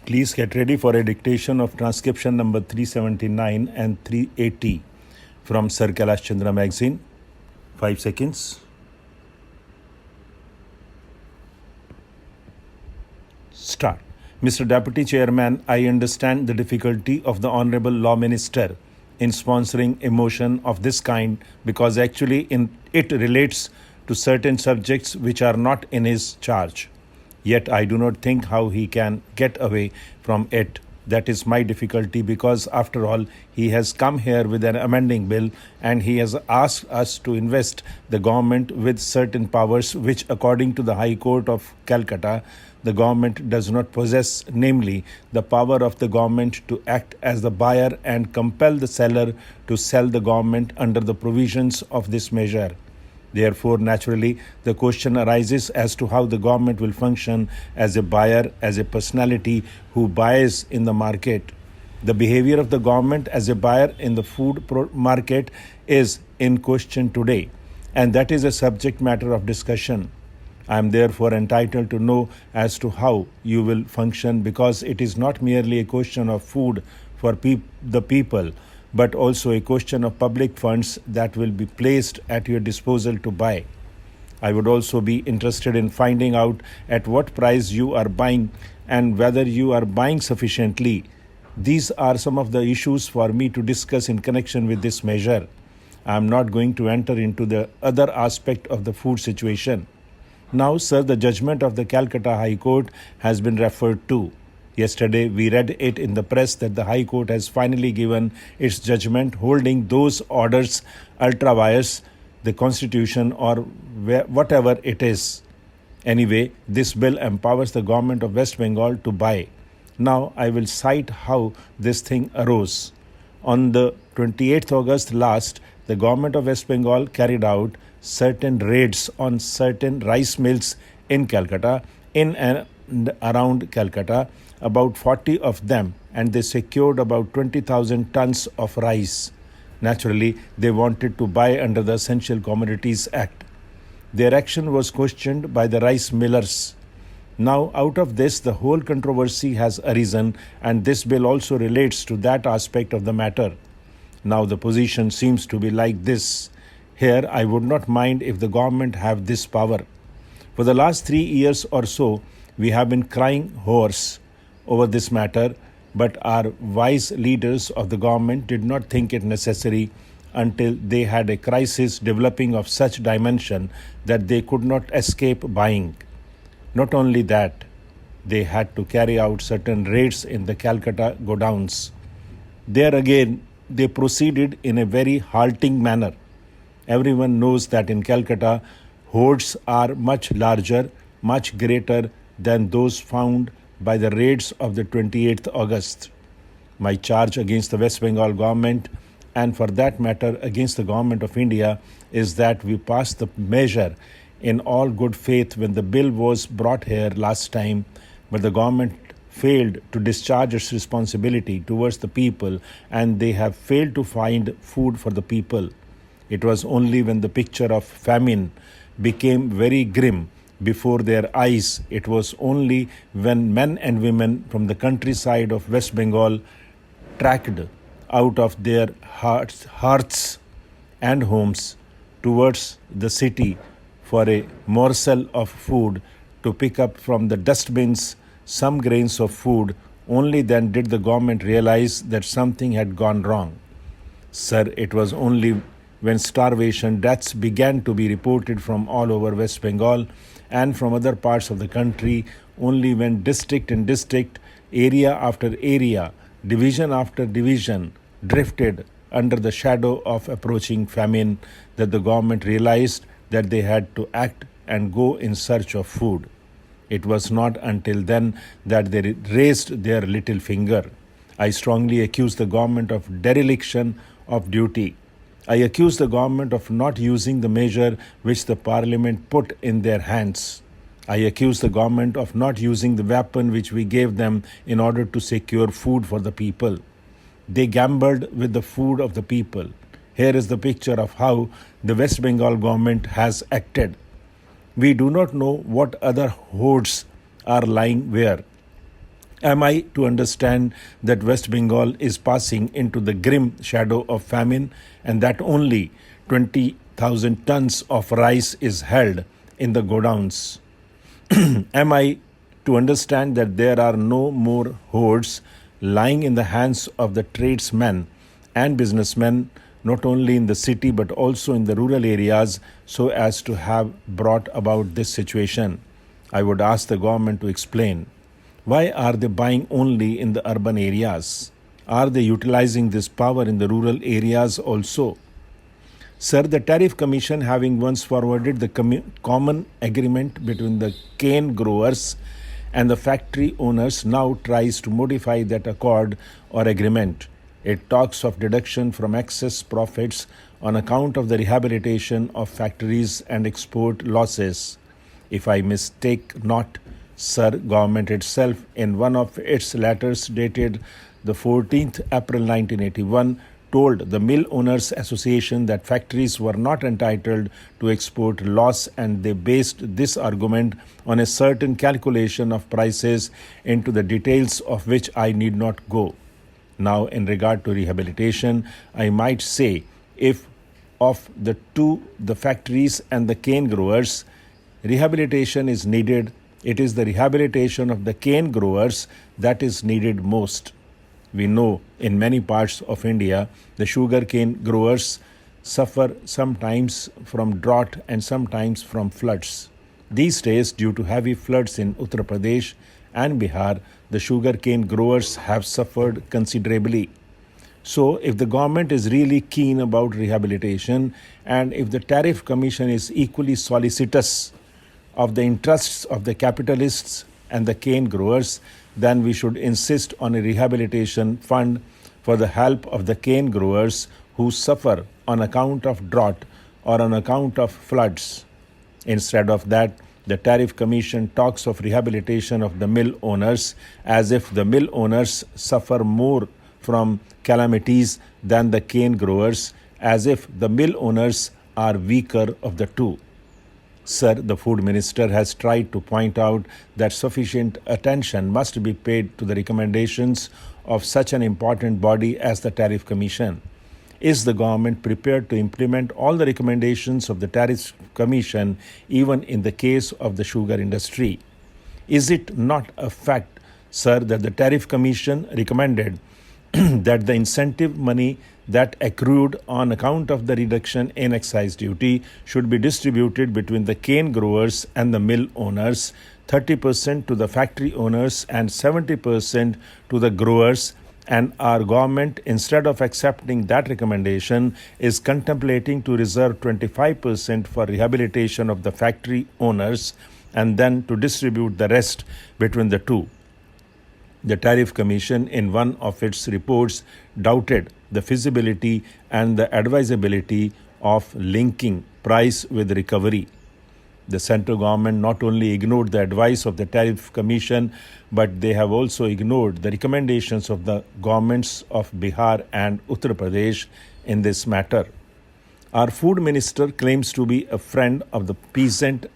Please get ready for a dictation of transcription number 379 and 380 from Sir Kailash Chandra magazine. 5 seconds. Start. Mr. Deputy Chairman, I understand the difficulty of the Honorable Law Minister in sponsoring a motion of this kind because actually it relates to certain subjects which are not in his charge. Yet I do not think how he can get away from it. That is my difficulty because after all, he has come here with an amending bill and he has asked us to invest the government with certain powers which according to the High Court of Calcutta, the government does not possess, namely the power of the government to act as the buyer and compel the seller to sell the government under the provisions of this measure. Therefore, naturally, the question arises as to how the government will function as a buyer, as a personality who buys in the market. The behavior of the government as a buyer in the food market is in question today, and that is a subject matter of discussion. I am therefore entitled to know as to how you will function because it is not merely a question of food for the people, but also a question of public funds that will be placed at your disposal to buy. I would also be interested in finding out at what price you are buying and whether you are buying sufficiently. These are some of the issues for me to discuss in connection with this measure. I am not going to enter into the other aspect of the food situation. Now, sir, the judgment of the Calcutta High Court has been referred to. Yesterday, we read it in the press that the High Court has finally given its judgment holding those orders ultra vires, the Constitution or whatever it is. Anyway, this bill empowers the government of West Bengal to buy. Now, I will cite how this thing arose. On the 28th August last, the government of West Bengal carried out certain raids on certain rice mills in Calcutta, in and around Calcutta, about 40 of them, and they secured about 20,000 tons of rice. Naturally, they wanted to buy under the Essential Commodities Act. Their action was questioned by the rice millers. Now, out of this, the whole controversy has arisen, and this bill also relates to that aspect of the matter. Now, the position seems to be like this. Here, I would not mind if the government have this power. For the last 3 years or so, we have been crying hoarse over this matter, but our wise leaders of the government did not think it necessary until they had a crisis developing of such dimension that they could not escape buying. Not only that, they had to carry out certain raids in the Calcutta godowns. There again, they proceeded in a very halting manner. Everyone knows that in Calcutta, hoards are much larger, much greater than those found by the raids of the 28th August. My charge against the West Bengal government, and for that matter against the government of India, is that we passed the measure in all good faith when the bill was brought here last time, but the government failed to discharge its responsibility towards the people and they have failed to find food for the people. It was only when the picture of famine became very grim before their eyes, it was only when men and women from the countryside of West Bengal tracked out of their hearths and homes towards the city for a morsel of food to pick up from the dustbins some grains of food, only then did the government realize that something had gone wrong. Sir, it was only when starvation deaths began to be reported from all over West Bengal and from other parts of the country, only when district and district, area after area, division after division drifted under the shadow of approaching famine, that the government realized that they had to act and go in search of food. It was not until then that they raised their little finger. I strongly accuse the government of dereliction of duty. I accuse the government of not using the measure which the parliament put in their hands. I accuse the government of not using the weapon which we gave them in order to secure food for the people. They gambled with the food of the people. Here is the picture of how the West Bengal government has acted. We do not know what other hoards are lying where. Am I to understand that West Bengal is passing into the grim shadow of famine and that only 20,000 tons of rice is held in the godowns? Am I to understand that there are no more hoards lying in the hands of the tradesmen and businessmen, not only in the city but also in the rural areas, so as to have brought about this situation? I would ask the government to explain. Why are they buying only in the urban areas? Are they utilizing this power in the rural areas also? Sir, the Tariff Commission, having once forwarded the common agreement between the cane growers and the factory owners, now tries to modify that accord or agreement. It talks of deduction from excess profits on account of the rehabilitation of factories and export losses. If I mistake not, sir, government itself in one of its letters dated the 14th April 1981 told the Mill Owners Association that factories were not entitled to export loss, and they based this argument on a certain calculation of prices into the details of which I need not go. Now, in regard to rehabilitation, I might say if of the two, the factories and the cane growers, rehabilitation is needed, it is the rehabilitation of the cane growers that is needed most. We know in many parts of India, the sugar cane growers suffer sometimes from drought and sometimes from floods. These days, due to heavy floods in Uttar Pradesh and Bihar, the sugar cane growers have suffered considerably. So, if the government is really keen about rehabilitation and if the Tariff Commission is equally solicitous of the interests of the capitalists and the cane growers, then we should insist on a rehabilitation fund for the help of the cane growers who suffer on account of drought or on account of floods. Instead of that, the Tariff Commission talks of rehabilitation of the mill owners as if the mill owners suffer more from calamities than the cane growers, as if the mill owners are weaker of the two. Sir, the Food Minister has tried to point out that sufficient attention must be paid to the recommendations of such an important body as the Tariff Commission. Is the government prepared to implement all the recommendations of the Tariff Commission, even in the case of the sugar industry? Is it not a fact, sir, that the Tariff Commission recommended that the incentive money that accrued on account of the reduction in excise duty should be distributed between the cane growers and the mill owners, 30% to the factory owners and 70% to the growers, and our government, instead of accepting that recommendation, is contemplating to reserve 25% for rehabilitation of the factory owners and then to distribute the rest between the two. The Tariff Commission, in one of its reports, doubted the feasibility and the advisability of linking price with recovery. The central government not only ignored the advice of the Tariff Commission, but they have also ignored the recommendations of the governments of Bihar and Uttar Pradesh in this matter. Our food minister claims to be a friend of the peasant,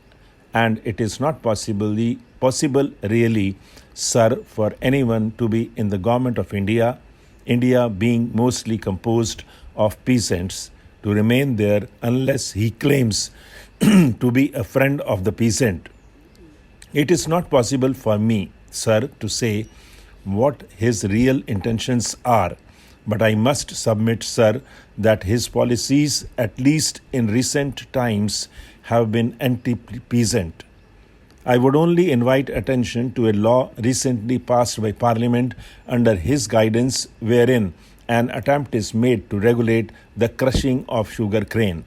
and it is not possible really, sir, for anyone to be in the government of India, India being mostly composed of peasants, to remain there unless he claims to be a friend of the peasant. It is not possible for me, sir, to say what his real intentions are, but I must submit, sir, that his policies, at least in recent times, have been anti-peasant. I would only invite attention to a law recently passed by Parliament under his guidance, wherein an attempt is made to regulate the crushing of sugar cane.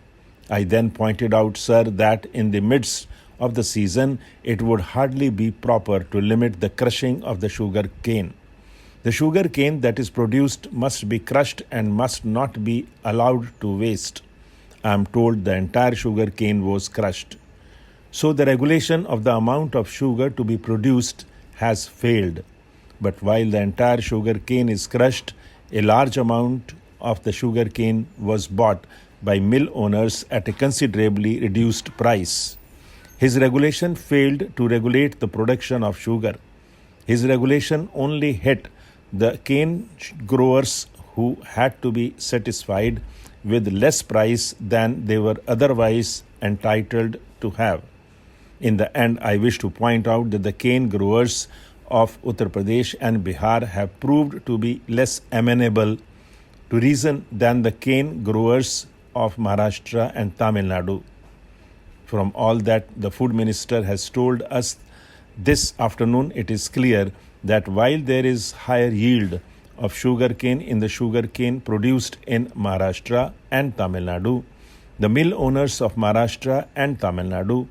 I then pointed out, sir, that in the midst of the season, it would hardly be proper to limit the crushing of the sugar cane. The sugar cane that is produced must be crushed and must not be allowed to waste. I am told the entire sugar cane was crushed. So the regulation of the amount of sugar to be produced has failed. But while the entire sugar cane is crushed, a large amount of the sugar cane was bought by mill owners at a considerably reduced price. His regulation failed to regulate the production of sugar. His regulation only hit the cane growers who had to be satisfied with less price than they were otherwise entitled to have. In the end, I wish to point out that the cane growers of Uttar Pradesh and Bihar have proved to be less amenable to reason than the cane growers of Maharashtra and Tamil Nadu. From all that the Food Minister has told us this afternoon, it is clear that while there is higher yield of sugarcane in the sugarcane produced in Maharashtra and Tamil Nadu, the mill owners of Maharashtra and Tamil Nadu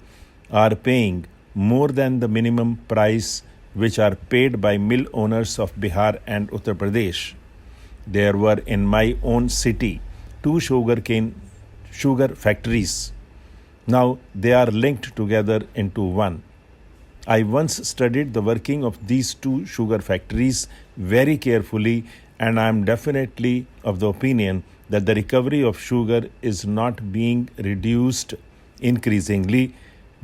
are paying more than the minimum price which are paid by mill owners of Bihar and Uttar Pradesh. There were in my own city 2 sugar factories. Now they are linked together into one. I once studied the working of these 2 sugar factories very carefully, and I am definitely of the opinion that the recovery of sugar is not being reduced increasingly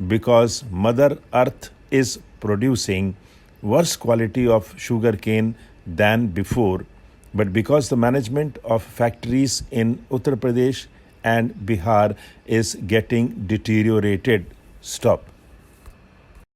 because Mother Earth is producing worse quality of sugarcane than before, but because the management of factories in Uttar Pradesh and Bihar is getting deteriorated. Stop.